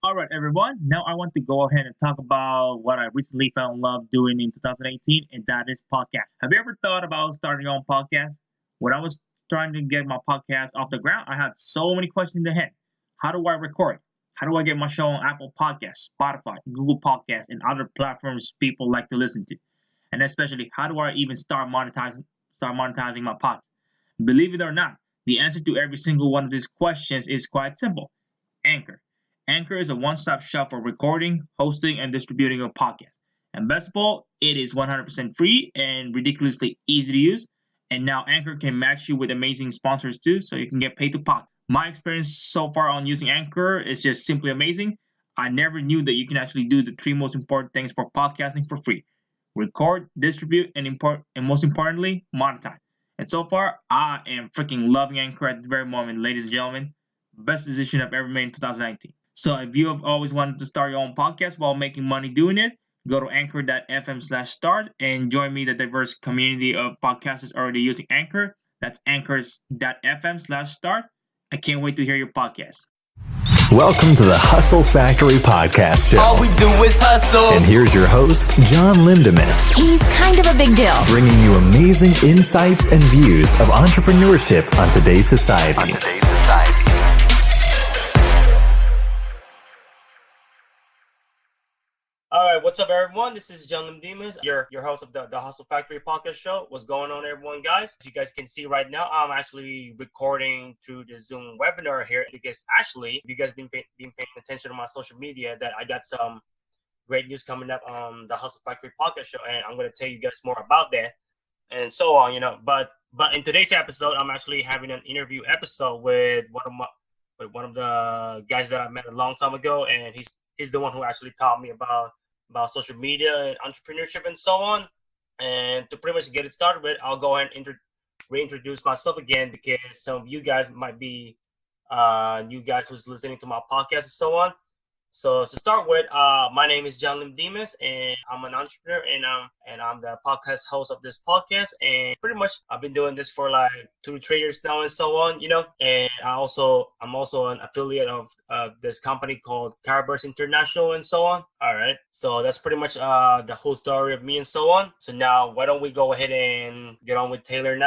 All right, everyone. Now I want to go ahead and talk about what I recently fell in love doing in 2018, and that is podcast. Have you ever thought about starting your own podcast? When I was trying to get my podcast off the ground, I had so many questions in the head. How do I record? How do I get my show on Apple Podcasts, Spotify, Google Podcasts, and other platforms people like to listen to? And especially, how do I even start monetizing my podcast? Believe it or not, the answer to every single one of these questions is quite simple. Anchor. Anchor is a one-stop shop for recording, hosting, and distributing your podcast. And best of all, it is 100% free and ridiculously easy to use. And now Anchor can match you with amazing sponsors too, so you can get paid to podcast. My experience so far on using Anchor is just simply amazing. I never knew that you can actually do the three most important things for podcasting for free: record, distribute, and most importantly, monetize. And so far, I am freaking loving Anchor at the very moment, ladies and gentlemen. Best decision I've ever made in 2019. So if you have always wanted to start your own podcast while making money doing it, go to anchor.fm/start and join me, the diverse community of podcasters already using Anchor. That's anchors.fm/start. I can't wait to hear your podcast. Welcome to the Hustle Factory Podcast Show. All we do is hustle. And here's your host, John Lindemus. He's kind of a big deal. Bringing you amazing insights and views of entrepreneurship on today's society. All right, what's up, everyone? This is John Lindemus, your host of the Hustle Factory Podcast Show. What's going on, everyone, guys? As you guys can see right now, I'm actually recording through the Zoom webinar here because actually, if you guys been paying attention to my social media, that I got some great news coming up on the Hustle Factory Podcast Show, and I'm going to tell you guys more about that and so on, But in today's episode, I'm actually having an interview episode with one of the guys that I met a long time ago, and he's the one who actually taught me about social media and entrepreneurship and so on. And to pretty much get it started with, I'll go ahead and reintroduce myself again because some of you guys might be new guys who's listening to my podcast and so on. So to start with, my name is John Lindemus, and I'm an entrepreneur, and I'm the podcast host of this podcast. And pretty much, I've been doing this for like 2 to 3 years now, and so on, And I'm also an affiliate of this company called Karatbars International, and so on. All right, so that's pretty much the whole story of me and so on. So now, why don't we go ahead and get on with Taylor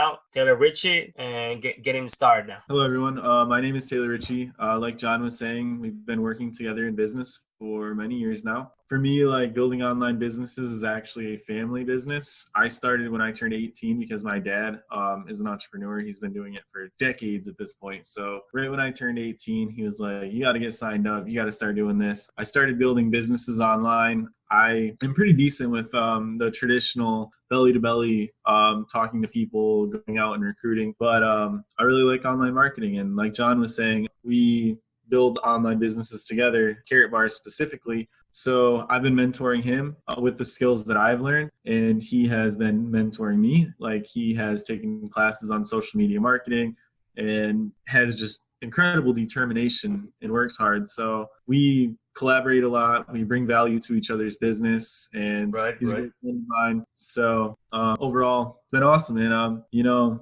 Richey, and get him started now. Hello, everyone. My name is Taylor Richey. Like John was saying, we've been working together in business for many years now. For me, like building online businesses is actually a family business. I started when I turned 18 because my dad is an entrepreneur. He's been doing it for decades at this point. So right when I turned 18, he was like, you got to get signed up. You got to start doing this. I started building businesses online. I am pretty decent with the traditional belly-to-belly talking to people, going out and recruiting. But I really like online marketing. And like John was saying, we build online businesses together, Karatbars specifically. So I've been mentoring him with the skills that I've learned, and he has been mentoring me. Like he has taken classes on social media marketing and has just incredible determination and works hard. So we collaborate a lot. We bring value to each other's business, and he's a great friend of mine. So overall, it's been awesome. And,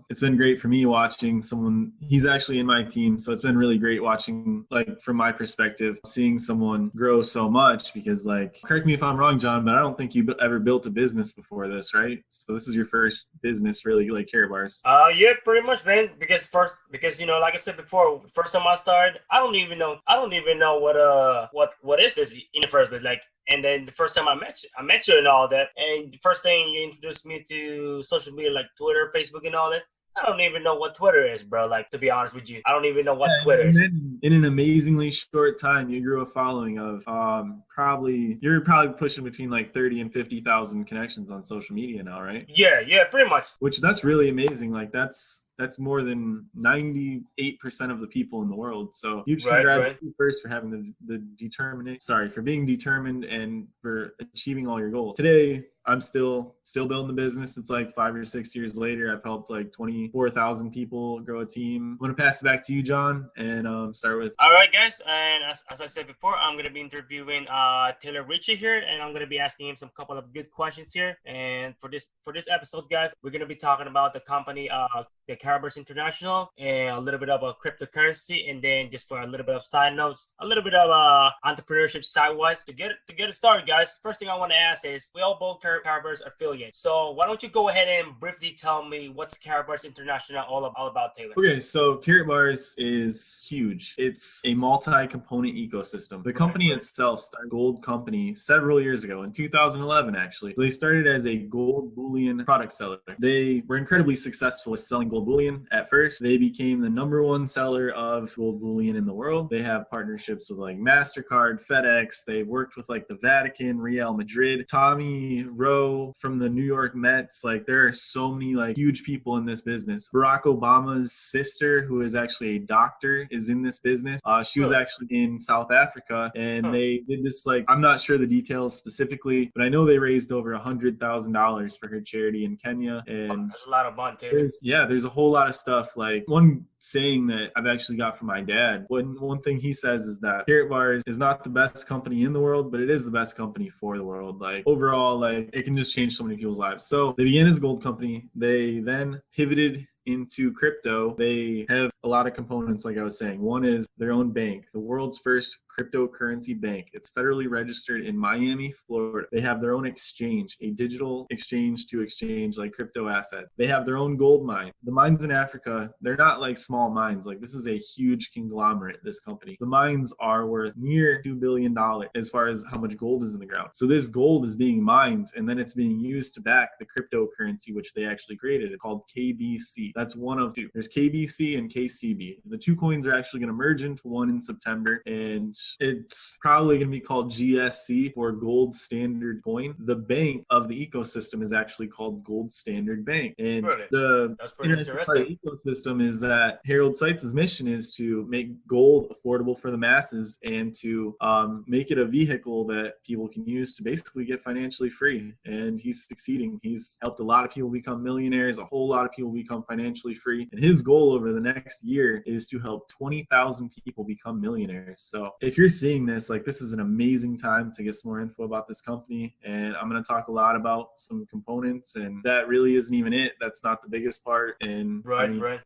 it's been great for me watching someone. He's actually in my team. So it's been really great watching, like, from my perspective, seeing someone grow so much because, like, correct me if I'm wrong, John, but I don't think you ever built a business before this, right? So this is your first business, really, like Karatbars. Yeah, pretty much, man. Because like I said before, first time I started, I don't even know what is this in the first place. Like, and then the first time I met you and all that, and the first thing you introduced me to social media like Twitter, Facebook, and all that. I don't even know what Twitter is, bro. Like, to be honest with you, I don't even know what Twitter is. In an amazingly short time, you grew a following of you're probably pushing between like 30 and 50,000 connections on social media now, right? Yeah, pretty much. Which that's really amazing. Like that's more than 98% of the people in the world. So huge congrats first for having for being determined and for achieving all your goals. Today, I'm still building the business. It's like 5 or 6 years later. I've helped like 24,000 people grow a team. I'm going to pass it back to you, John, and start with. All right, guys. And as I said before, I'm going to be interviewing Taylor Richey here, and I'm going to be asking him some couple of good questions here. And for this episode, guys, we're going to be talking about the company, the Karatbars International, and a little bit about cryptocurrency, and then just for a little bit of side notes, a little bit of entrepreneurship sidewise to get it started, guys. First thing I want to ask is, we all both Karatbars affiliates. So why don't you go ahead and briefly tell me what's Karatbars International all about, Taylor? Okay, so Karatbars is huge. It's a multi-component ecosystem. The company itself started a gold company several years ago, in 2011 actually. So they started as a gold bullion product seller. They were incredibly successful with selling gold bullion. At first, they became the #1 seller of gold bullion in the world. They have partnerships with like MasterCard, FedEx. They worked with like the Vatican, Real Madrid, Tommy Rowe from the New York Mets. Like there are so many like huge people in this business. Barack Obama's sister, who is actually a doctor, is in this business. She was actually in South Africa, and they did this, like, I'm not sure the details specifically, but I know they raised over $100,000 for her charity in Kenya. And that's a lot of money, Taylor. There's a whole lot of stuff. Like one saying that I've actually got from my dad, one thing he says is that Karatbars is not the best company in the world, but it is the best company for the world. Like overall, like it can just change so many people's lives. So they began as a gold company. They then pivoted into crypto. They have a lot of components, like I was saying. One is their own bank, the world's first cryptocurrency bank. It's federally registered in Miami, Florida. They have their own exchange, a digital exchange to exchange like crypto asset. They have their own gold mine. The mines in Africa, they're not like small mines. Like this is a huge conglomerate, this company. The mines are worth near $2 billion as far as how much gold is in the ground. So this gold is being mined, and then it's being used to back the cryptocurrency, which they actually created. It's called KBC. That's one of two. There's KBC and KCB. The two coins are actually going to merge into one in September, and it's probably going to be called GSC, for Gold Standard Coin. The bank of the ecosystem is actually called Gold Standard Bank. And the interesting part of the ecosystem is that Harold Seitz's mission is to make gold affordable for the masses and to make it a vehicle that people can use to basically get financially free. And he's succeeding. He's helped a lot of people become millionaires, a whole lot of people become financially free. And his goal over the next year is to help 20,000 people become millionaires. So if you're seeing this, like, this is an amazing time to get some more info about this company. And I'm going to talk a lot about some components, and that really isn't even it. That's not the biggest part. And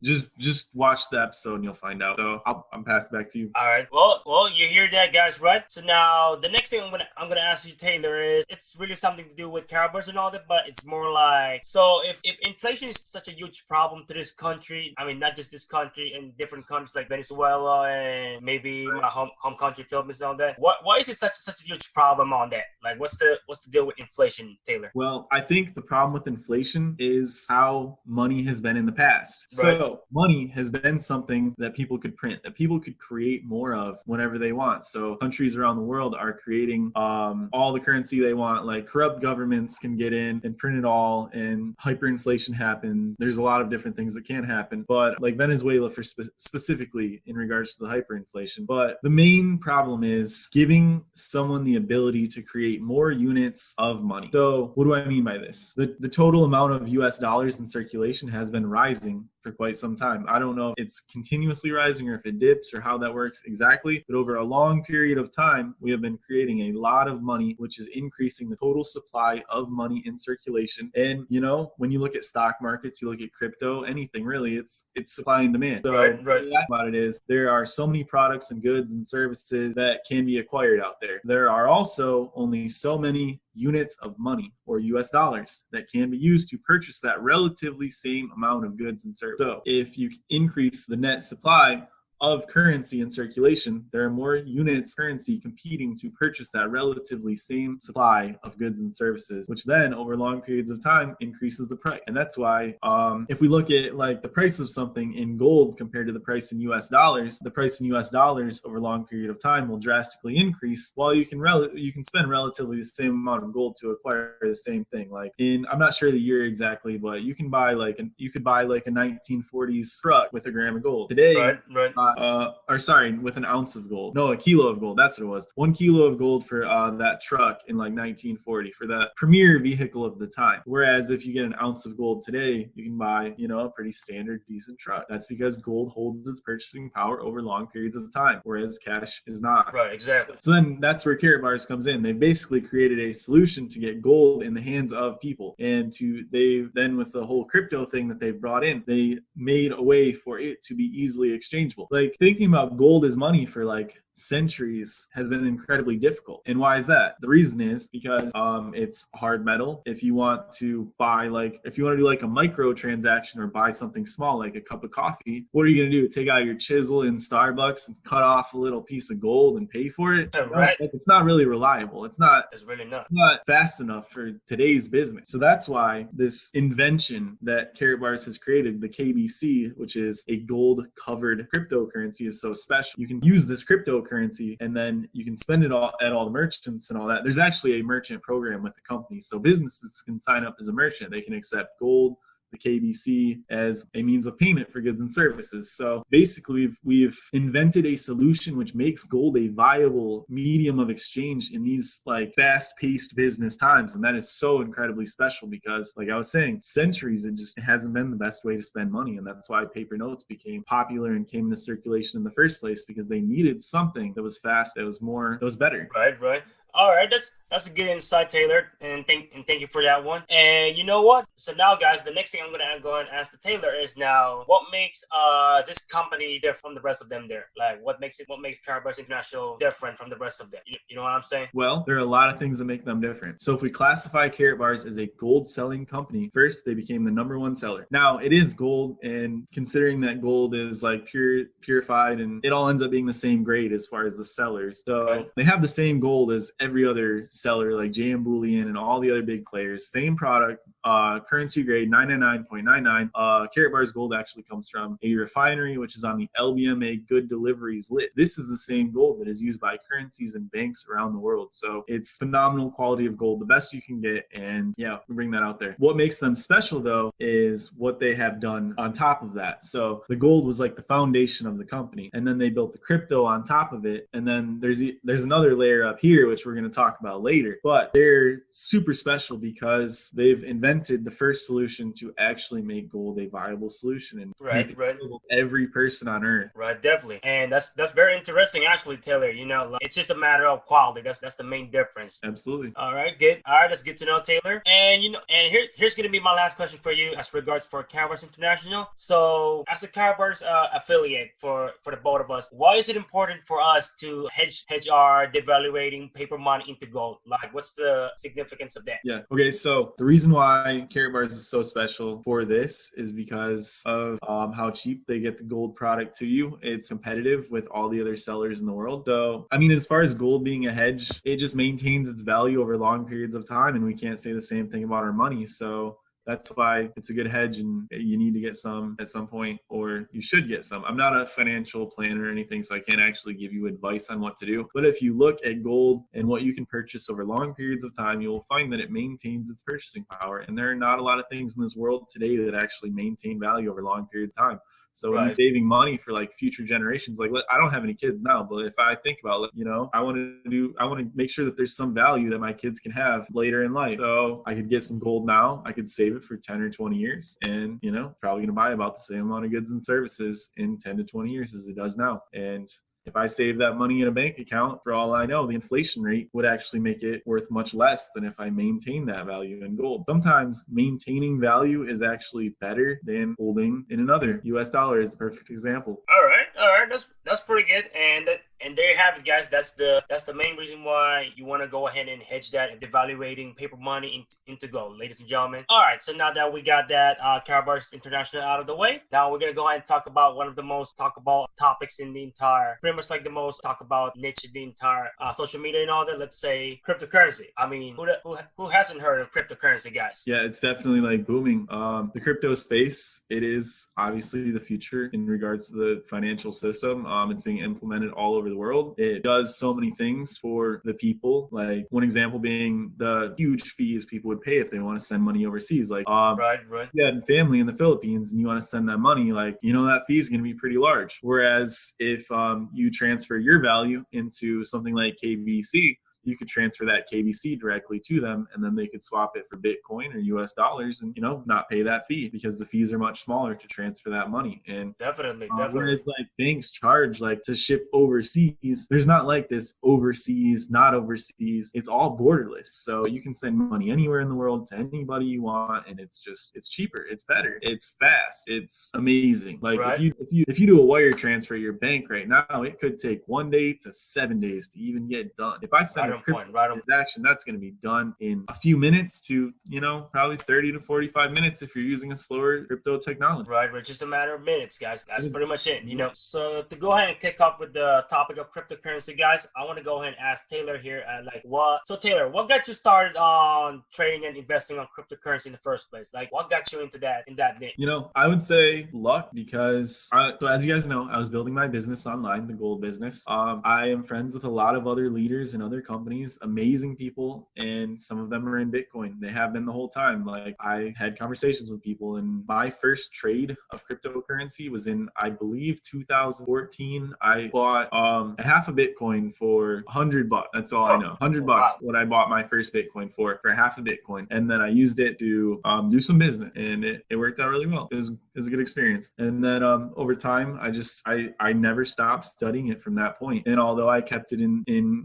just watch the episode and you'll find out. So I'm passing back to you. All right. Well, you hear that, guys, right? So now the next thing I'm gonna ask you, Taylor, is it's really something to do with Karatbars and all that, but it's more like, so if inflation is such a huge problem to this country, I mean, not just this country, and different countries like Venezuela and maybe my home country, Philippines, and all that. Why is it such a huge problem on that? Like, what's the deal with inflation, Taylor? Well, I think the problem with inflation is how money has been in the past. Right. So money has been something that people could print, that people could create more of whenever they want. So countries around the world are creating all the currency they want. Like corrupt governments can get in and print it all, and hyperinflation happens. There's a lot of different things that can happen, but like Venezuela for specifically in regards to the hyperinflation. But the main problem is giving someone the ability to create more units of money. So what do I mean by this? The total amount of US dollars in circulation has been rising for quite some time. I don't know if it's continuously rising or if it dips or how that works exactly, but over a long period of time, we have been creating a lot of money, which is increasing the total supply of money in circulation. And, you know, when you look at stock markets, you look at crypto, anything really, it's supply and demand. So right. The about it is there are so many products and goods and services that can be acquired out there. There are also only so many units of money or US dollars that can be used to purchase that relatively same amount of goods and services. So if you increase the net supply of currency in circulation, there are more units of currency competing to purchase that relatively same supply of goods and services, which then over long periods of time increases the price. And that's why if we look at like the price of something in gold compared to the price in US dollars, the price in US dollars over a long period of time will drastically increase, while you can spend relatively the same amount of gold to acquire the same thing. Like I'm not sure the year exactly, but you could buy like a 1940s truck with a gram of gold. Today, right. with an ounce of gold. No, a kilo of gold. That's what it was. 1 kilo of gold for that truck in like 1940 for the premier vehicle of the time. Whereas if you get an ounce of gold today, you can buy, a pretty standard, decent truck. That's because gold holds its purchasing power over long periods of time, whereas cash is not. Right, exactly. So then that's where Karatbars comes in. They basically created a solution to get gold in the hands of people, and then with the whole crypto thing that they've brought in, they made a way for it to be easily exchangeable. Like thinking about gold as money for like centuries has been incredibly difficult. And why is that? The reason is because it's hard metal. If you want to do like a micro transaction or buy something small like a cup of coffee, what are you going to do? Take out your chisel in Starbucks and cut off a little piece of gold and pay for it? Right. It's not really reliable. It's really not fast enough for today's business. So that's why this invention that Karatbars has created, the KBC, which is a gold covered cryptocurrency, is so special. You can use this cryptocurrency and then you can spend it all at all the merchants and all that. There's actually a merchant program with the company. So businesses can sign up as a merchant. They can accept gold, the KBC, as a means of payment for goods and services. So basically, we've invented a solution which makes gold a viable medium of exchange in these like fast-paced business times. And that is so incredibly special because, like I was saying, centuries it hasn't been the best way to spend money. And that's why paper notes became popular and came into circulation in the first place, because they needed something that was fast, that was better. Right. All right, that's a good insight, Taylor, and thank you for that one. And you know what? So now, guys, the next thing I'm gonna go and ask the Taylor is now what makes this company different from the rest of them there? Like what makes Karatbars International different from the rest of them? You know what I'm saying? Well, there are a lot of things that make them different. So if we classify Karatbars as a gold selling company, first they became the #1 seller. Now it is gold, and considering that gold is like purified, and it all ends up being the same grade as far as the sellers. So they have the same gold as every other seller like JM Bullion and all the other big players. Same product, currency grade 999.99. Karatbars gold actually comes from a refinery which is on the LBMA Good Deliveries list. This is the same gold that is used by currencies and banks around the world. So it's phenomenal quality of gold, the best you can get. And yeah, we bring that out there. What makes them special though is what they have done on top of that. So the gold was like the foundation of the company, and then they built the crypto on top of it. And then there's another layer up here which we're going to talk about later, but they're super special because they've invented the first solution to actually make gold a viable solution and right. Every person on earth. Right, definitely. And that's very interesting, actually, Taylor. It's just a matter of quality. That's the main difference. Absolutely. All right, good. All right, that's good to know, Taylor. And here's gonna be my last question for you as regards for Karatbars International. So, as a Karatbars affiliate for the both of us, why is it important for us to hedge our devaluating paper money into gold? Like, what's the significance of that? Yeah. Okay. So the reason why Karatbars is so special for this is because of how cheap they get the gold product to you. It's competitive with all the other sellers in the world. So, I mean, as far as gold being a hedge, it just maintains its value over long periods of time, and we can't say the same thing about our money. So that's why it's a good hedge, and you need to get some at some point, or you should get some. I'm not a financial planner or anything, so I can't actually give you advice on what to do. But if you look at gold and what you can purchase over long periods of time, you'll find that it maintains its purchasing power. And there are not a lot of things in this world today that actually maintain value over long periods of time. So when you're saving money for like future generations, like I don't have any kids now, but if I think about it, I want to make sure that there's some value that my kids can have later in life. So I could get some gold now. I could save it for 10 or 20 years, and probably gonna buy about the same amount of goods and services in 10 to 20 years as it does now. And if I save that money in a bank account, for all I know, the inflation rate would actually make it worth much less than if I maintain that value in gold. Sometimes maintaining value is actually better than holding in another. US dollar is the perfect example. All right. That's pretty good. And there you have it, guys. That's the main reason why you want to go ahead and hedge that and devaluating paper money into gold, ladies and gentlemen. All right, so now that we got that Karatbars International out of the way, now we're gonna go ahead and talk about one of the most talked about topics in the entire, pretty much like the most talk about niche in the entire social media and all that. Let's say cryptocurrency. I mean, who hasn't heard of cryptocurrency, guys? Yeah, it's definitely like booming. The crypto space, it is obviously the future in regards to the financial system. It's being implemented all over the world. It does so many things for the people. Like one example being the huge fees people would pay if they want to send money overseas. Like, right. you had family in the Philippines and you want to send that money, like, that fee is going to be pretty large. Whereas if you transfer your value into something like KBC, you could transfer that KBC directly to them, and then they could swap it for Bitcoin or US dollars and, not pay that fee because the fees are much smaller to transfer that money. And definitely. whereas like banks charge like to ship overseas, there's not like this overseas, not overseas. It's all borderless. So you can send money anywhere in the world to anybody you want, and it's cheaper, it's better, it's fast, it's amazing. Like right. if you do a wire transfer at your bank right now, it could take 1 day to 7 days to even get done. If I send transaction, that's going to be done in a few minutes to probably 30 to 45 minutes if you're using a slower crypto technology. Right, just a matter of minutes, guys. That's pretty much it. So to go ahead and kick off with the topic of cryptocurrency, guys, I want to go ahead and ask Taylor here so Taylor, what got you started on trading and investing on cryptocurrency in the first place? Like, what got you into that niche? I would say luck, because so as you guys know, I was building my business online, the gold business. I am friends with a lot of other leaders and other companies, amazing people, and some of them are in Bitcoin. They have been the whole time. Like, I had conversations with people, and my first trade of cryptocurrency was in, I believe, 2014. I bought a half a Bitcoin for $100. That's all I know. $100. Wow. What I bought my first Bitcoin for half a Bitcoin, and then I used it to do some business, and it worked out really well. It was a good experience. And then over time, I never stopped studying it from that point. And although I kept it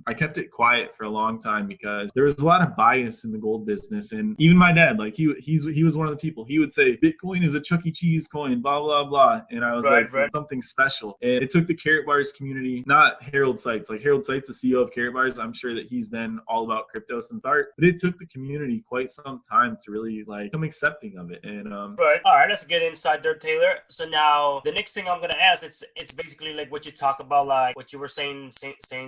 I kept it quiet for a long time because there was a lot of bias in the gold business. And even my dad, like he was one of the people. He would say Bitcoin is a Chuck E. Cheese coin, blah blah blah. And I was something special. And it took the Karatbars community, not Harold Seitz. Like, Harold Seitz, the CEO of Karatbars, I'm sure that he's been all about crypto since art. But it took the community quite some time to really become accepting of it. And right. All right, let's get inside there, Taylor. So now the next thing I'm gonna ask, it's basically like what you talk about, like what you were saying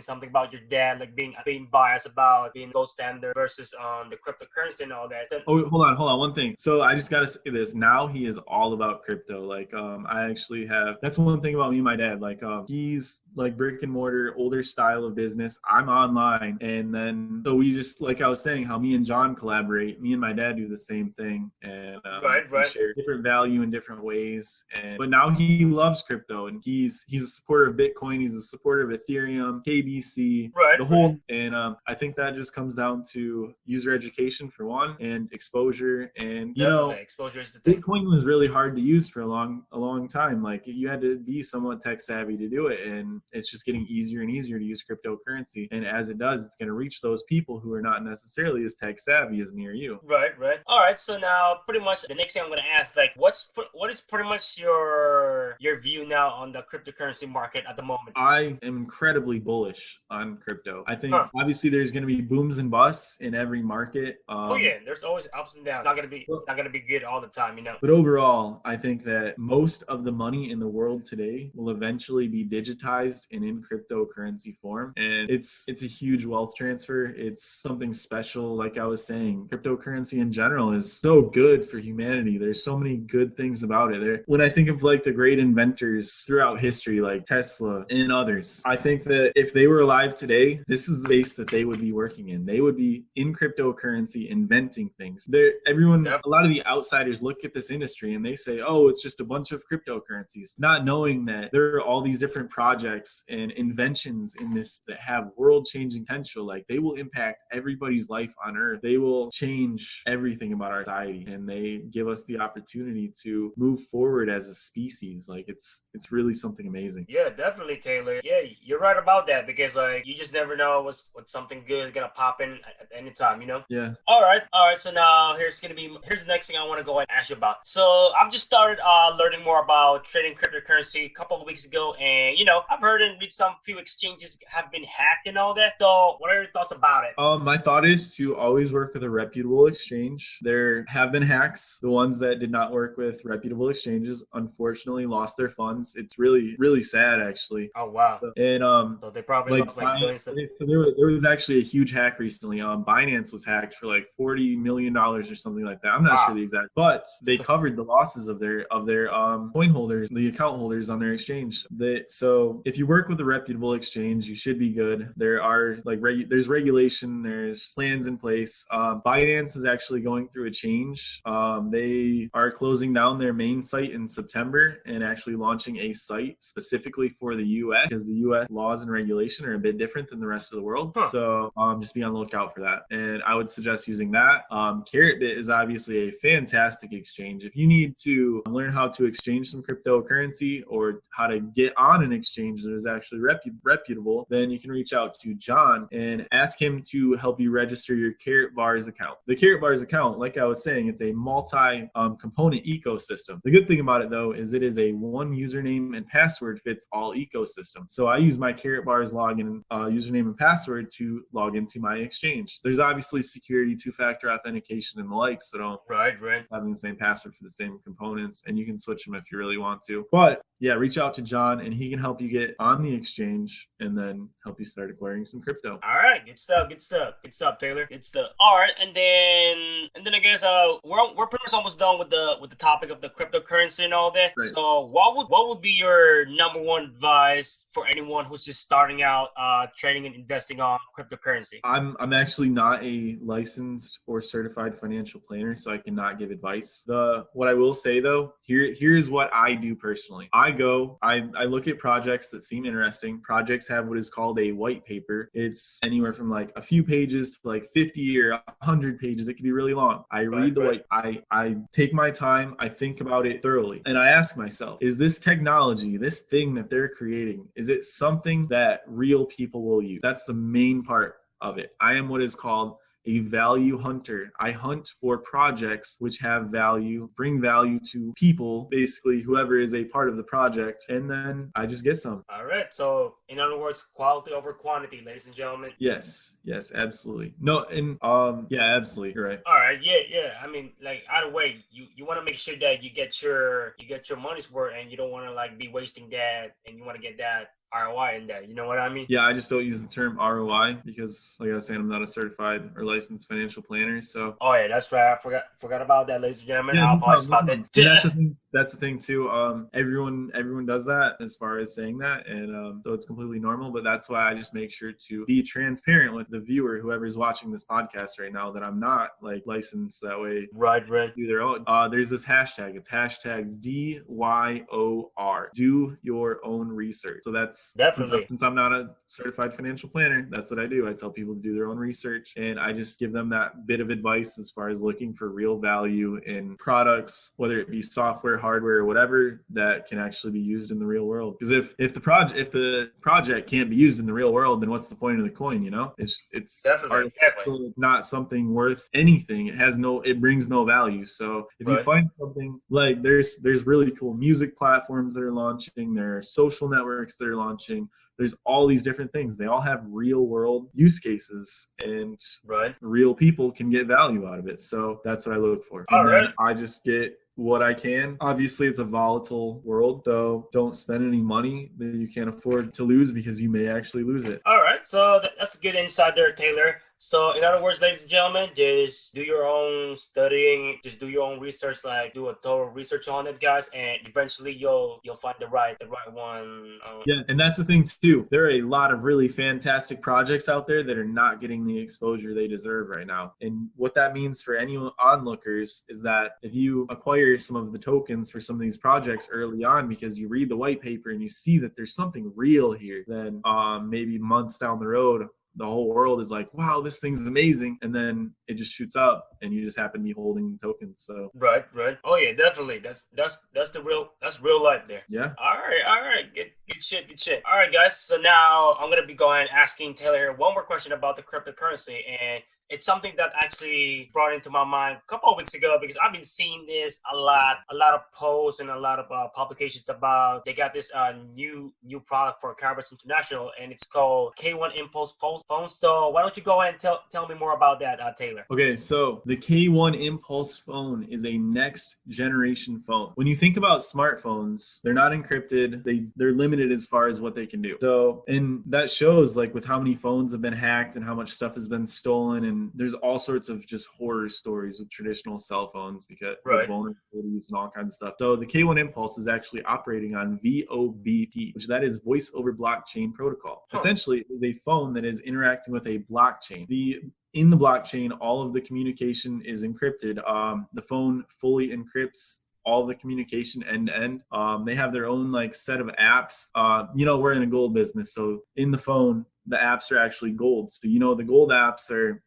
something about your dad, like being biased about being gold standard versus on the cryptocurrency and all that. Oh, hold on, one thing. So I just gotta say this. Now he is all about crypto. Like, I actually have. That's one thing about me and my dad. Like, he's like brick and mortar, older style of business. I'm online, and then so we just, like I was saying, how me and John collaborate. Me and my dad do the same thing, and we share different value in different ways. But now he loves crypto, and he's a supporter of Bitcoin. He's a supporter of Ethereum, KBC, the whole. And I think that just comes down to user education for one, and exposure. And exposure is the thing. Bitcoin was really hard to use for a long time. Like, you had to be somewhat tech savvy to do it, and it's just getting easier and easier to use cryptocurrency. And as it does, it's going to reach those people who are not necessarily as tech savvy as me or you. Right. All right. So now, pretty much the next thing I'm going to ask, like, what is pretty much your view now on the cryptocurrency market at the moment? I am incredibly bullish on crypto. I think obviously there's going to be booms and busts in every market. There's always ups and downs. It's not going to be good all the time, But overall, I think that most of the money in the world today will eventually be digitized and in cryptocurrency form. And it's a huge wealth transfer. It's something special. Like I was saying, cryptocurrency in general is so good for humanity. There's so many good things about it. When I think of like the great inventors throughout history, like Tesla and others, I think that if they were alive today, this is the base that they would be working in. They would be in cryptocurrency inventing things. A lot of the outsiders look at this industry and they say, oh, it's just a bunch of cryptocurrencies, not knowing that there are all these different projects and inventions in this that have world-changing potential. Like, they will impact everybody's life on Earth. They will change everything about our society, and they give us the opportunity to move forward as a species. Like, it's really something amazing. Yeah, definitely, Taylor. Yeah, you're right about that, because like you just never know what's something good is gonna pop in at any time, Yeah. All right. So now here's the next thing I want to go and ask you about. So I've just started learning more about trading cryptocurrency a couple of weeks ago, and I've heard and read some few exchanges have been hacked and all that. So what are your thoughts about it? My thought is to always work with a reputable exchange. There have been hacks. The ones that did not work with reputable exchanges, unfortunately, lost their funds. It's really, really sad, actually. Oh wow. And so they probably lost like millions. So there there was actually a huge hack recently. Binance was hacked for like $40 million or something like that. I'm not sure the exact, but they covered the losses of their coin holders, the account holders on their exchange. So if you work with a reputable exchange, you should be good. There are like there's regulation, there's plans in place. Binance is actually going through a change. They are closing down their main site in September and actually launching a site specifically for the U.S. because the U.S. laws and regulation are a bit different than the rest of the world. So just be on the lookout for that. And I would suggest using that. Karatbars is obviously a fantastic exchange. If you need to learn how to exchange some cryptocurrency or how to get on an exchange that is actually reputable, then you can reach out to John and ask him to help you register your Karatbars account. The Karatbars account, like I was saying, it's a multi-component ecosystem. The good thing about it, though, is it is a one username and password fits all ecosystem. So I use my Karatbars login username and password to log into my exchange. There's obviously security, two-factor authentication, and the like, so don't having the same password for the same components, and you can switch them if you really want to. But yeah, reach out to John and he can help you get on the exchange and then help you start acquiring some crypto. All right, good stuff, Taylor. Good stuff. All right, and then I guess we're pretty much almost done with the topic of the cryptocurrency and all that. Right. So what would be your number one advice for anyone who's just starting out trading and investing on cryptocurrency? I'm actually not a licensed or certified financial planner, so I cannot give advice. What I will say though, here's what I do personally. I look at projects that seem interesting. Projects have what is called a white paper. It's anywhere from like a few pages to like 50 or 100 pages. It can be really long. I read the white. I take my time. I think about it thoroughly, and I ask myself: is this technology, this thing that they're creating, is it something that real people will use? That's the main part of it. I am what is called a value hunter. I hunt for projects which have value, bring value to people, basically whoever is a part of the project, and then I just get some. All right. So in other words, quality over quantity, ladies and gentlemen. Yes, absolutely. No, and yeah, absolutely. You're right. All right, yeah. I mean, like either way, you want to make sure that you get your money's worth, and you don't want to like be wasting that, and you want to get that ROI in that, you know what I mean? Yeah, I just don't use the term ROI because, like I was saying, I'm not a certified or licensed financial planner. So. Oh yeah, that's right. I forgot about that, ladies and gentlemen. Yeah, I apologize about that. That's the thing too. Everyone does that as far as saying that, and so it's completely normal. But that's why I just make sure to be transparent with the viewer, whoever's watching this podcast right now, that I'm not like licensed. That way, right. Do their own. There's this hashtag. It's hashtag DYOR. Do your own research. So that's definitely, since I'm not a certified financial planner, that's what I do. I tell people to do their own research, and I just give them that bit of advice as far as looking for real value in products, whether it be software, hardware, or whatever, that can actually be used in the real world. Because if the project can't be used in the real world, then what's the point of the coin? You know, it's definitely not something worth anything. It brings no value. So if you find something like there's really cool music platforms that are launching, there are social networks that are launching. There's all these different things. They all have real world use cases, and real people can get value out of it. So that's what I look for. I just get what I can. Obviously, it's a volatile world, so don't spend any money that you can't afford to lose because you may actually lose it. All right, so that's a good insight there, Taylor. So in other words, ladies and gentlemen, just do your own studying, just do your own research, like do a thorough research on it, guys, and eventually you'll find the right one. Yeah, and that's the thing too. There are a lot of really fantastic projects out there that are not getting the exposure they deserve right now. And what that means for any onlookers is that if you acquire some of the tokens for some of these projects early on because you read the white paper and you see that there's something real here, then maybe months down the road, the whole world is like, wow, this thing's amazing, and then it just shoots up and you just happen to be holding tokens. So right. Oh yeah, definitely. That's real life there. Yeah. All right. Good shit. All right, guys. So now I'm gonna be going asking Taylor here one more question about the cryptocurrency, and it's something that actually brought into my mind a couple of weeks ago, because I've been seeing this a lot of posts and a lot of publications about they got this new product for Karatbars International, and it's called K1 Impulse phone. So why don't you go ahead and tell me more about that, Taylor? Okay, so the K1 Impulse phone is a next generation phone. When you think about smartphones, they're not encrypted. They're limited as far as what they can do. So, and that shows like with how many phones have been hacked and how much stuff has been stolen, and there's all sorts of just horror stories with traditional cell phones because of vulnerabilities and all kinds of stuff. So the K1 Impulse is actually operating on VOBP, which that is Voice over Blockchain Protocol. Essentially, it is a phone that is interacting with a blockchain. In the blockchain, all of the communication is encrypted. The phone fully encrypts all the communication end to end. They have their own like set of apps. We're in a gold business, so in the phone, the apps are actually gold. So the gold apps are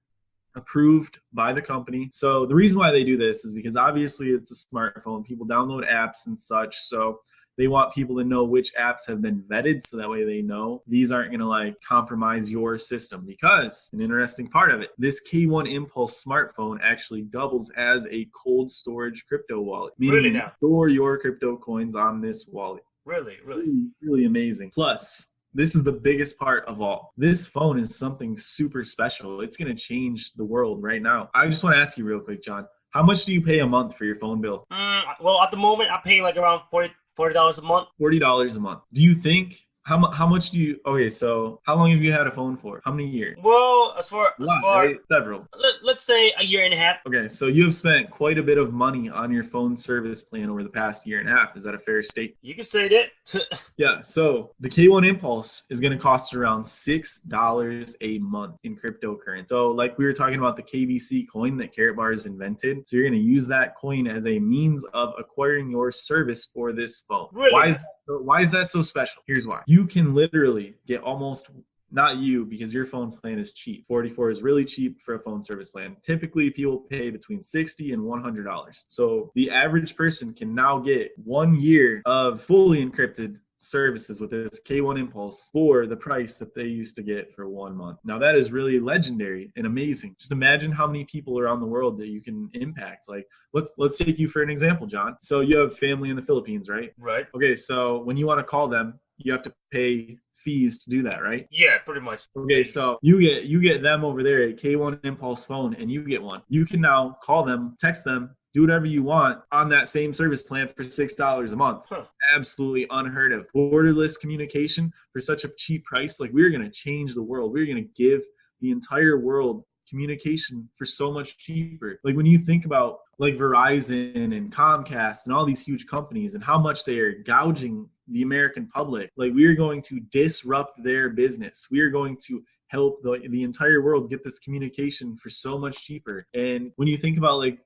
approved by the company. So the reason why they do this is because obviously it's a smartphone. People download apps and such. So they want people to know which apps have been vetted, so that way they know these aren't going to like compromise your system. Because an interesting part of it, this K1 Impulse smartphone actually doubles as a cold storage crypto wallet, meaning you store your crypto coins on this wallet. Really amazing. Plus, this is the biggest part of all. This phone is something super special. It's going to change the world right now. I just want to ask you real quick, John, how much do you pay a month for your phone bill? Well, at the moment, I pay like around $40 a month. $40 a month. Do you think how much do you? Okay, so how long have you had a phone for? How many years? Well, as far several. Let's say a year and a half. Okay, so you have spent quite a bit of money on your phone service plan over the past year and a half. Is that a fair statement? You can say that. Yeah. So the K1 Impulse is going to cost around $6 a month in cryptocurrency. So like we were talking about the KBC coin that Karatbars invented. So you're going to use that coin as a means of acquiring your service for this phone. Really? Why is that so special? Here's why. You can literally get almost, not you, because your phone plan is cheap. 44 is really cheap for a phone service plan. Typically, people pay between $60 and $100. So the average person can now get 1 year of fully encrypted services with this K1 Impulse for the price that they used to get for 1 month. Now that is really legendary and amazing. Just imagine how many people around the world that you can impact. Like let's take you for an example, John. So you have family in the Philippines, right? Right. Okay, so when you want to call them, you have to pay fees to do that, right? Yeah, pretty much. Okay, so you get them over there a K1 Impulse phone, and you get one. You can now call them, text them, do whatever you want on that same service plan for $6 a month. Absolutely unheard of. Borderless communication for such a cheap price. Like, we're going to change the world. We're going to give the entire world communication for so much cheaper. Like, when you think about like Verizon and Comcast and all these huge companies and how much they are gouging the American public, like, we are going to disrupt their business. We are going to help the entire world get this communication for so much cheaper. And when you think about like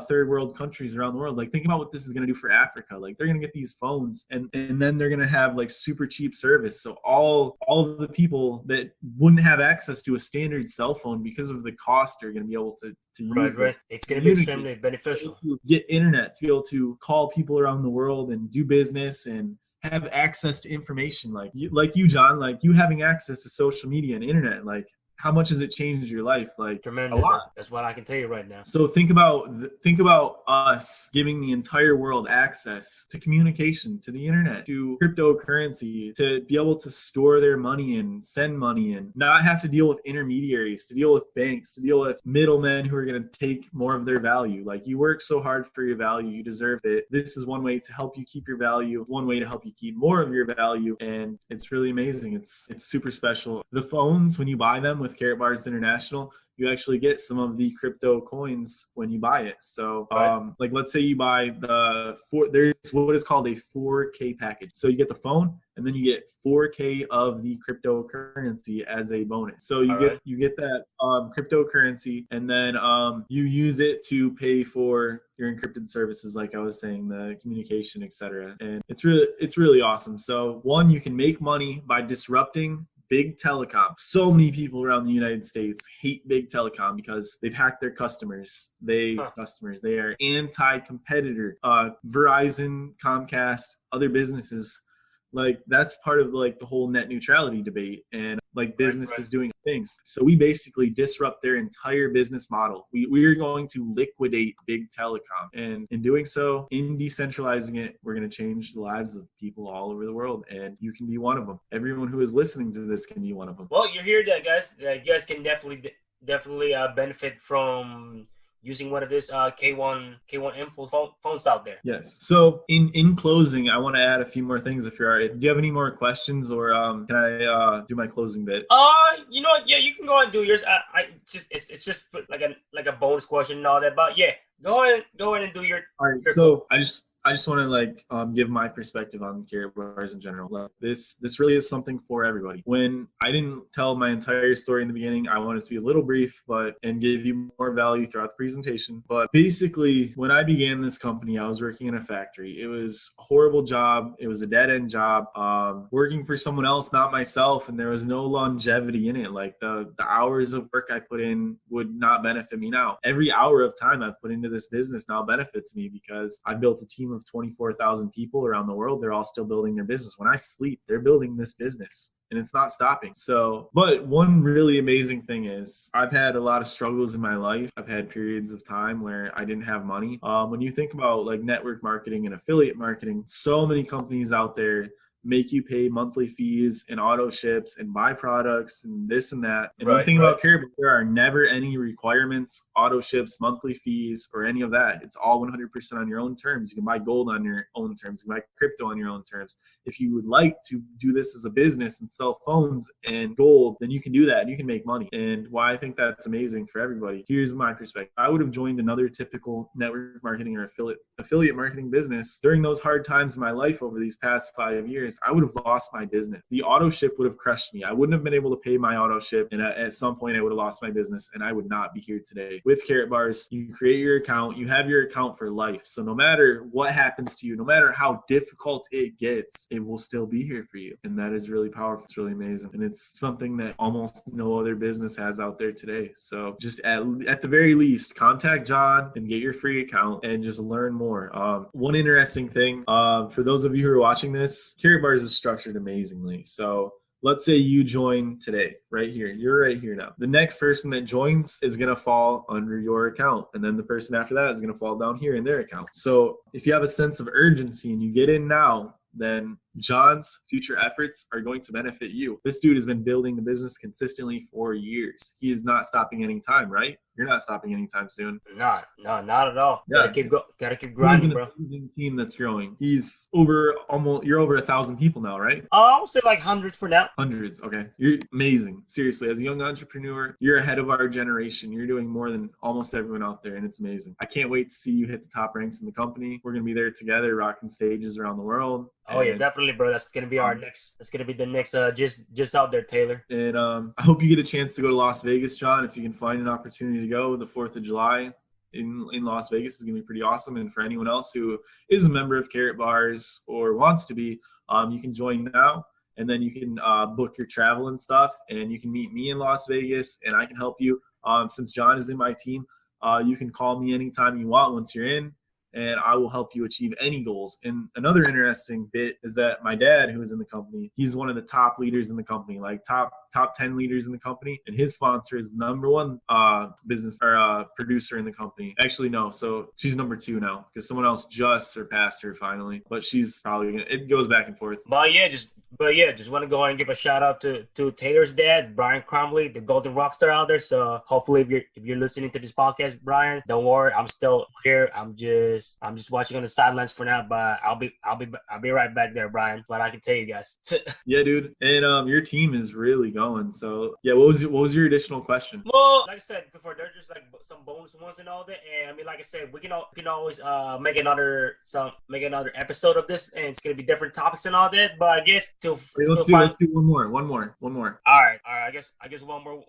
third world countries around the world, like, think about what this is going to do for Africa. Like, they're going to get these phones and then they're going to have like super cheap service. So all of the people that wouldn't have access to a standard cell phone because of the cost are going to be able to use this. It's going to be extremely beneficial. To get internet, to be able to call people around the world and do business and have access to information, like you, John, like you having access to social media and internet. Like, how much has it changed your life? Like, tremendous. A lot. That's what I can tell you right now. So think about us giving the entire world access to communication, to the internet, to cryptocurrency, to be able to store their money and send money and not have to deal with intermediaries, to deal with banks, to deal with middlemen who are going to take more of their value. Like, you work so hard for your value, you deserve it. This is one way to help you keep your value, one way to help you keep more of your value, and it's really amazing. It's super special. The phones, when you buy them with Karatbars International, you actually get some of the crypto coins when you buy it. So like, let's say you buy there's what is called a 4K package. So you get the phone and then you get 4K of the cryptocurrency as a bonus. So you get that cryptocurrency, and then you use it to pay for your encrypted services, like I was saying, the communication, etc. And it's really awesome. So one, you can make money by disrupting big telecom. So many people around the United States hate big telecom because they've hacked their customers. They are anti-competitor. Verizon, Comcast, other businesses, like, that's part of like the whole net neutrality debate. And like businesses doing things. So we basically disrupt their entire business model. We are going to liquidate big telecom. And in doing so, in decentralizing it, we're going to change the lives of people all over the world. And you can be one of them. Everyone who is listening to this can be one of them. Well, you hear that, guys. You guys can definitely benefit from using one of this K1 Impulse phones out there. Yes. So in closing, I want to add a few more things. If you're all right. Do you have any more questions, or can I do my closing bit? You know what? Yeah, you can go ahead and do yours. It's just like a bonus question and all that. But yeah, go ahead and do your. All right. So I just want to give my perspective on Karatbars in general. Like, this really is something for everybody. When I didn't tell my entire story in the beginning, I wanted to be a little brief, and give you more value throughout the presentation. But basically, when I began this company, I was working in a factory. It was a horrible job. It was a dead end job. Working for someone else, not myself, and there was no longevity in it. Like the hours of work I put in would not benefit me now. Every hour of time I've put into this business now benefits me, because I built a team of 24,000 people around the world. They're all still building their business. When I sleep, they're building this business, and it's not stopping. So, but one really amazing thing is I've had a lot of struggles in my life. I've had periods of time where I didn't have money. When you think about like network marketing and affiliate marketing, so many companies out there make you pay monthly fees and auto ships and buy products and this and that. And one thing about Karatbars, there are never any requirements, auto ships, monthly fees, or any of that. It's all 100% on your own terms. You can buy gold on your own terms. You can buy crypto on your own terms. If you would like to do this as a business and sell phones and gold, then you can do that and you can make money. And why I think that's amazing for everybody, here's my perspective. I would have joined another typical network marketing or affiliate marketing business during those hard times in my life over these past 5 years. I would have lost my business. The auto ship would have crushed me. I wouldn't have been able to pay my auto ship, and at some point I would have lost my business, and I would not be here today. With Karatbars, you create your account, you have your account for life. So no matter what happens to you, no matter how difficult it gets, it will still be here for you. And that is really powerful. It's really amazing. And it's something that almost no other business has out there today. So just at the very least, contact John and get your free account and just learn more. One interesting thing, for those of you who are watching this, Karatbars is structured amazingly. So let's say you join today, right here. You're right here now. The next person that joins is going to fall under your account. And then the person after that is going to fall down here in their account. So if you have a sense of urgency and you get in now, then John's future efforts are going to benefit you. This dude has been building the business consistently for years. He is not stopping anytime, right? You're not stopping anytime soon. No, not at all. Yeah. Gotta keep grinding, bro. Amazing team that's growing. He's you're over 1,000 people now, right? I would say like hundreds for now. Hundreds. Okay. You're amazing. Seriously, as a young entrepreneur, you're ahead of our generation. You're doing more than almost everyone out there, and it's amazing. I can't wait to see you hit the top ranks in the company. We're going to be there together, rocking stages around the world. Oh yeah, definitely, bro. That's gonna be That's gonna be the next. Just out there, Taylor. And I hope you get a chance to go to Las Vegas, John. If you can find an opportunity to go, the 4th of July in Las Vegas is gonna be pretty awesome. And for anyone else who is a member of Karatbars or wants to be, you can join now. And then you can book your travel and stuff. And you can meet me in Las Vegas, and I can help you. Since John is in my team, you can call me anytime you want once you're in, and I will help you achieve any goals. And another interesting bit is that my dad, who is in the company, he's one of the top leaders in the company, like top 10 leaders in the company. And his sponsor is the number one business or producer in the company. Actually, no. So she's number 2 now, because someone else just surpassed her finally. But she's probably gonna, it goes back and forth. But yeah, just want to go ahead and give a shout out to Taylor's dad, Brian Cromley, the golden rock star out there. So hopefully if you're listening to this podcast, Brian, don't worry, I'm still here. I'm just watching on the sidelines for now, but I'll be right back there, Brian. What I can tell you guys. Yeah, dude. And your team is really going. So yeah, what was your additional question? Well, like I said before, there's just like some bonus ones and all that. And I mean, like I said, we can always make another episode of this, and it's gonna be different topics and all that. But I guess let's do one more. All right. I guess one more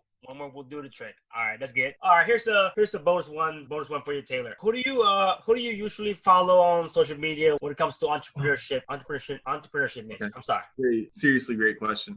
will do the trick. All right, that's good. All right, here's a bonus one for you, Taylor. Who do you usually follow on social media when it comes to entrepreneurship? Niche. Okay. I'm sorry. Seriously, great question.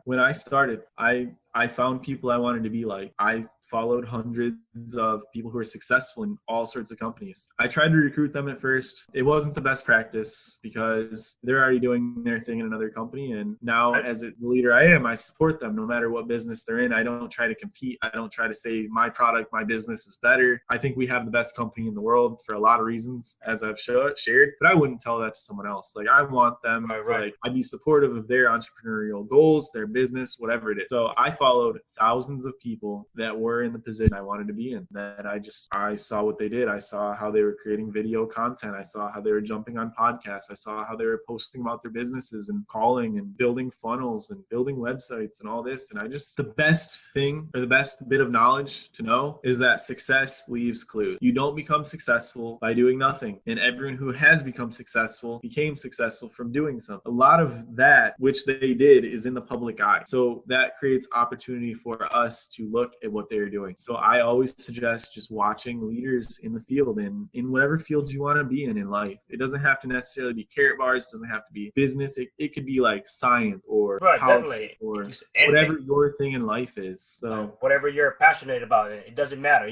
When I started, I found people I wanted to be like. I followed hundreds of people who are successful in all sorts of companies. I tried to recruit them at first. It wasn't the best practice because they're already doing their thing in another company. And now as the leader I am, I support them no matter what business they're in. I don't try to compete. I don't try to say my product, my business is better. I think we have the best company in the world for a lot of reasons, as I've shared, but I wouldn't tell that to someone else. Like, I want them to, like, I'd be supportive of their entrepreneurial goals, their business, whatever it is. So I followed thousands of people that were in the position I wanted to be in. That I saw what they did. I saw how they were creating video content. I saw how they were jumping on podcasts. I saw how they were posting about their businesses and calling and building funnels and building websites and all this. And the best thing, or the best bit of knowledge to know, is that success leaves clues. You don't become successful by doing nothing. And everyone who has become successful became successful from doing something. A lot of that, which they did, is in the public eye. So that creates opportunity for us to look at what they're doing. So I always suggest just watching leaders in the field and in whatever field you want to be in life. It doesn't have to necessarily be Karatbars. It doesn't have to be business. It could be like science or definitely, or whatever your thing in life is. So whatever you're passionate about, it doesn't matter,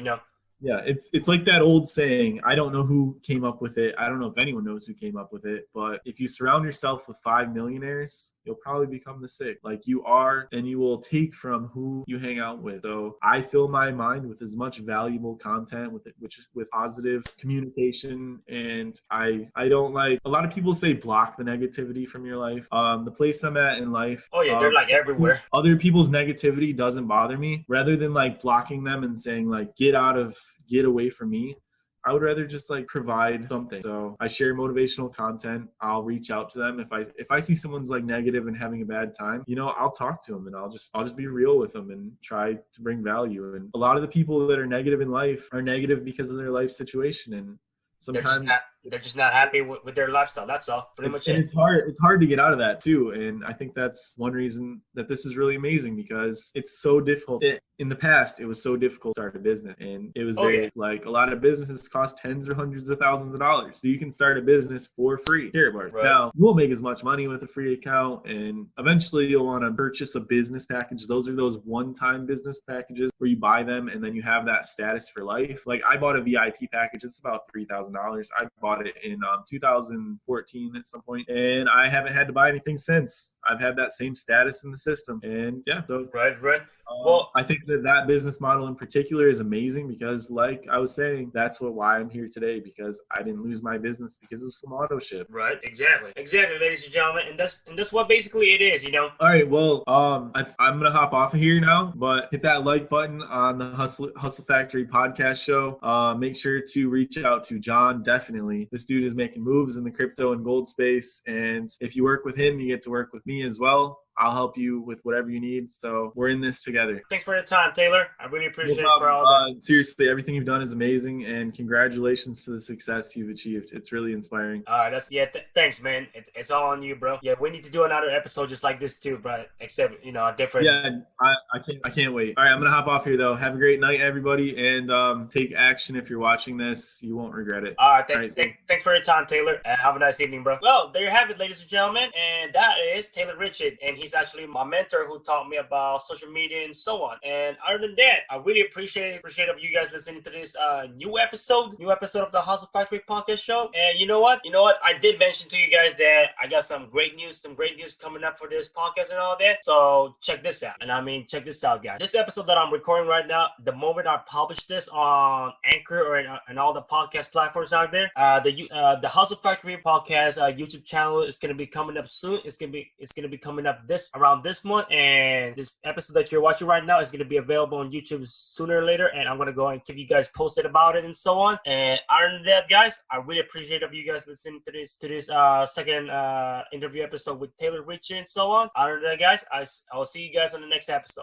Yeah, it's like that old saying. I don't know who came up with it. I don't know if anyone knows who came up with it, but if you surround yourself with 5 millionaires, you'll probably become the 6th. Like, you are, and you will take from who you hang out with. So I fill my mind with as much valuable content with positive communication. And I don't, like, a lot of people say block the negativity from your life. The place I'm at in life. Oh yeah, they're like everywhere. Other people's negativity doesn't bother me. Rather than like blocking them and saying like, get away from me, I would rather just like provide something. So I share motivational content. I'll reach out to them. If I see someone's like negative and having a bad time, I'll talk to them and I'll just be real with them and try to bring value. And a lot of the people that are negative in life are negative because of their life situation. And sometimes they're just not happy with their lifestyle. That's all. Pretty much it. It's hard to get out of that too. And I think that's one reason that this is really amazing, because it's so difficult. In the past, it was so difficult to start a business, and it was like a lot of businesses cost tens or hundreds of thousands of dollars. So you can start a business for free. Karatbars. Right. Now, you won't make as much money with a free account, and eventually you'll want to purchase a business package. Those are those one-time business packages where you buy them and then you have that status for life. Like, I bought a VIP package. It's about $3,000. I bought it in 2014 at some point, and I haven't had to buy anything since. I've had that same status in the system, and yeah. So right. Well, I think that business model in particular is amazing because, like I was saying, that's why I'm here today, because I didn't lose my business because of some auto ship. Right. Exactly, ladies and gentlemen, and that's what basically it is, All right. Well, I'm gonna hop off of here now, but hit that like button on the Hustle Factory podcast show. Make sure to reach out to John. Definitely, this dude is making moves in the crypto and gold space, and if you work with him, you get to work with me as well. I'll help you with whatever you need. So we're in this together. Thanks for your time, Taylor. I really appreciate it for all that. Seriously, everything you've done is amazing, and congratulations to the success you've achieved. It's really inspiring. All right, thanks, man. It's all on you, bro. Yeah, we need to do another episode just like this too, but except a different. Yeah, I can't wait. All right, I'm gonna hop off here though. Have a great night, everybody, and take action if you're watching this. You won't regret it. All right, thanks for your time, Taylor, and have a nice evening, bro. Well, there you have it, ladies and gentlemen, and that is Taylor Richey, and he's actually my mentor who taught me about social media and so on. And other than that, I really appreciate of you guys listening to this new episode of the Hustle Factory podcast show. And you know what? I did mention to you guys that I got some great news coming up for this podcast and all that. So check this out. And check this out, guys. This episode that I'm recording right now, the moment I publish this on Anchor or in all the podcast platforms out there, the Hustle Factory podcast YouTube channel is going to be coming up soon. It's going to be coming up around this month, and this episode that you're watching right now is going to be available on YouTube sooner or later, and I'm going to go and keep you guys posted about it and so on. And other than that, guys, I really appreciate of you guys listening to this second interview episode with Taylor Richey and so on. Other than that, guys, I'll see you guys on the next episode.